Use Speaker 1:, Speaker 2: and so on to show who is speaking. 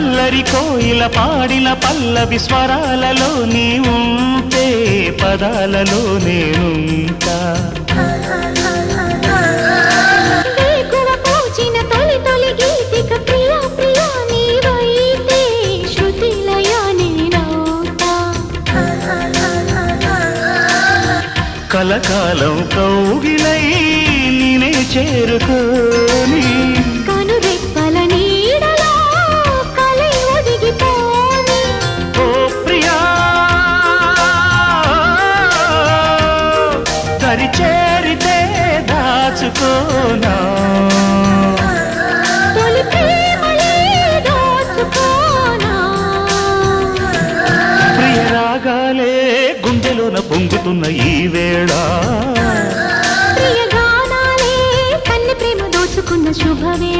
Speaker 1: అల్లరి కోయిల పాడిన పల్లవి స్వరాలలో నీ ఉంటే పదాలలో నేనుంటా కలకాలం కౌగిలై నేనే చేరుకోని
Speaker 2: కనురెప్పల నీడలో కలై ఒదిగిపోని
Speaker 1: ఓ ప్రియా దరి చేరితే దాచుకోనా
Speaker 2: తొలి ప్రేమలే దోచుకోనా
Speaker 1: ప్రియ రాగాలే గుండెలోన పొంగుతున్న ఈ వేళ
Speaker 2: ప్రియ గానాలే కన్నె ప్రేమ దోచుకున్న శుభవే